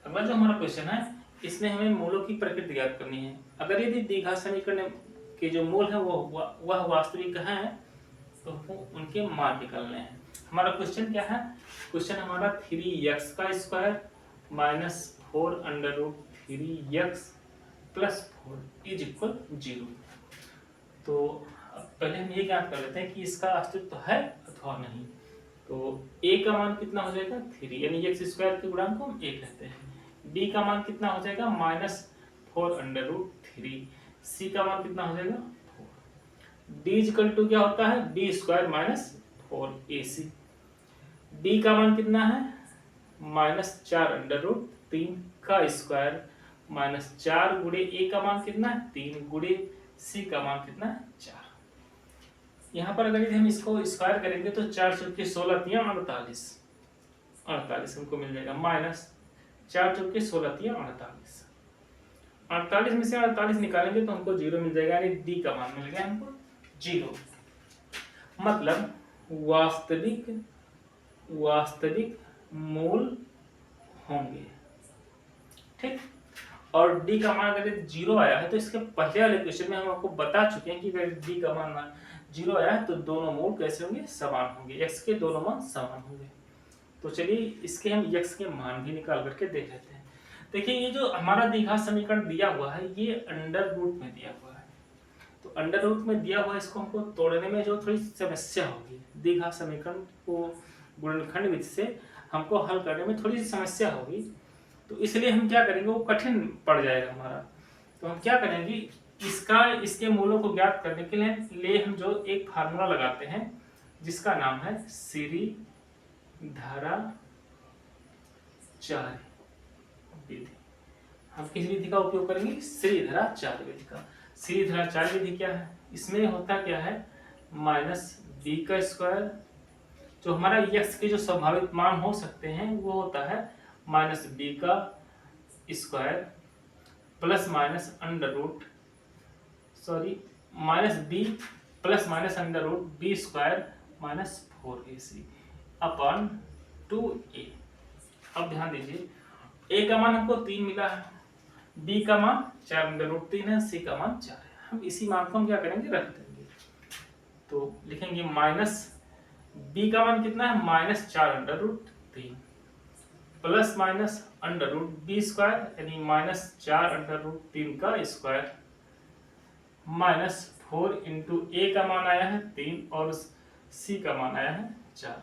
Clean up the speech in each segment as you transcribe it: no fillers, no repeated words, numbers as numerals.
अगला जो हमारा क्वेश्चन है, इसमें हमें मूलों की प्रकृति ज्ञात करनी है। अगर यदि द्विघात समीकरण के जो मूल है वह वास्तविक हैं, तो हमको उनके मान निकालने हैं। हमारा क्वेश्चन क्या है? क्वेश्चन हमारा 3x² minus 4 under root 3x plus 4 is equal 0। तो पहले हम ये ज्ञात कर लेते हैं कि इसका अस्तित्व है अथवा नहीं। तो a का मान कितना हो जाएगा 3, यानी x² के गुणांक को हम 1 कहते हैं। b का मान कितना हो जाएगा -4 अंडर रूट 3। c का मान कितना हो जाएगा 4। d इक्वल टू क्या होता है b² माइनस 4ac। d का मान कितना है -4 अंडर रूट 3 का स्क्वायर माइनस 4 गुणे a का मान कितना है 3 गुणे c का मान कितना है 4। यहाँ पर अगर हम इसको स्क्वायर करेंगे तो 4 चौके 16 तियां 48 हमको मिल जाएगा, माइनस 4 चौके 16 तियां 48 में से 48 निकालेंगे तो हमको 0 मिल जाएगा, यानी डी का मान मिल गया हमको 0। मतलब वास्तविक मूल होंगे, ठीक। और डी का मान अगर 0 आया है तो इसके पहले वाले क्वेश्चन में हम आपको बता चुके हैं कि अगर डी का मान 0 आया है तो दोनों मूल कैसे होंगे, समान होंगे, x के दोनों मान समान होंगे। तो चलिए इसके हम x के मान भी निकाल करके देख लेते हैं। देखिए ये जो हमारा द्विघात समीकरण दिया हुआ है ये अंडर रूट में दिया हुआ है। तो अंडर रूट में दिया हुआ है, इसको हमको तोड़ने में जो थोड़ी समस्या होगी, द्विघात समीकरण को गुणनखंड विधि से हमको हल करने में थोड़ी सी समस्या होगी। तो इसलिए हम क्या करेंगे, वो कठिन पड़ जाएगा हमारा। तो हम क्या करेंगे, इसके मूलों को ज्ञात करने के लिए हम जो एक फार्मूला लगाते हैं जिसका नाम है श्रीधराचार्य विधि। हम किस विधि का उपयोग करेंगे, श्रीधराचार्य विधि का। श्रीधराचार्य विधि क्या है, इसमें होता क्या है -b², जो हमारा x के जो संभावित मान हो सकते हैं वो होता है -b² plus minus under root -b plus minus under root b² minus 4ac upon 2a। अब ध्यान दीजिए, a का मान हमको 3 मिला है, b का मान 4 अंडर रूट 3 है, c का मान 4 है। हम इसी मान को हम क्या करेंगे, रख देंगे। तो लिखेंगे माइनस b का मान कितना है -4 under root 3 plus minus under root b² यानी -4 अंडर रूट 3 का स्क्वायर -4 इंटू a का मान आया है 3 और c का मान आया है 4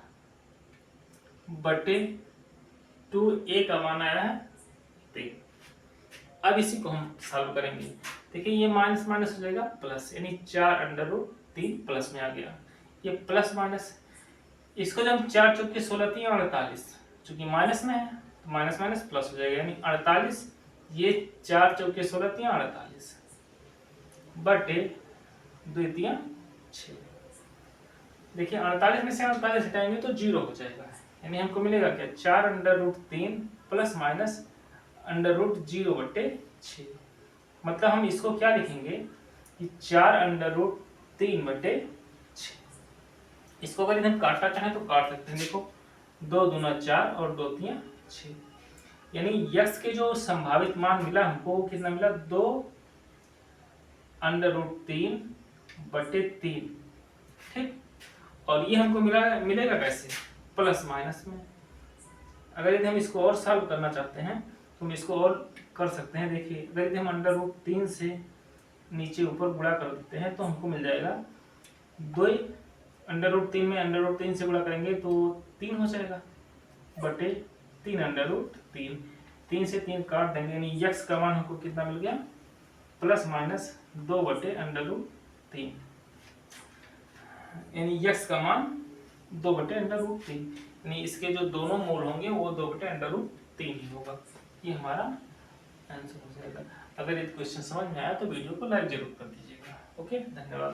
बटे 2a का मान आया है 3। अब इसी को हम सॉल्व करेंगे। देखिए ये माइनस माइनस हो जाएगा प्लस, यानी 4 अंडर रूट 3 प्लस में आ गया। ये प्लस माइनस, इसको जब 4 चौके 16 3 48, चूंकि माइनस में है तो माइनस माइनस प्लस हो जाएगा, यानी 48, ये 4 चौके 16 3 48 बटे 2 3 6। देखिए 48 में से 48 हटाएंगे तो 0 हो जाएगा, यानी हमको मिलेगा क्या 4 under root 3 plus minus under root 0 बटे 6। मतलब हम इसको क्या लिखेंगे कि 4 अंडर रूट 3 बटे 6। इसको अगर हम काटना चाहें तो काट सकते हैं। देखो 2 दूना 4 और 2 तियां 6, यानी x के जो संभावित मान मिला हमको कितना मिला 2 अंडर रूट 3 बटे 3, ठीक। और ये हमको मिलेगा कैसे, प्लस माइनस में। अगर यदि हम इसको और सॉल्व करना चाहते हैं तो हम इसको और कर सकते हैं। देखिए अगर यदि हम अंडर रूट 3 से नीचे ऊपर गुणा कर देते हैं तो हमको मिल जाएगा 2 अंडर रूट 3 में अंडर रूट 3 से गुणा करेंगे तो 3 हो जाएगा बटे 3 अंडर रूट 3 से 3 काट देंगे, यानी x का मान हमको कितना मिल गया प्लस माइनस 2 बटे अंडर रूट 3, यानी x का मान 2 बटे अंडर रूट 3, यानी इसके जो दोनों मूल होंगे वो 2 बटे अंडर रूट 3 ही होगा। ये हमारा आंसर हो जाएगा। अगर ये क्वेश्चन समझ में आया तो वीडियो को लाइक जरूर कर दीजिएगा। ओके, धन्यवाद।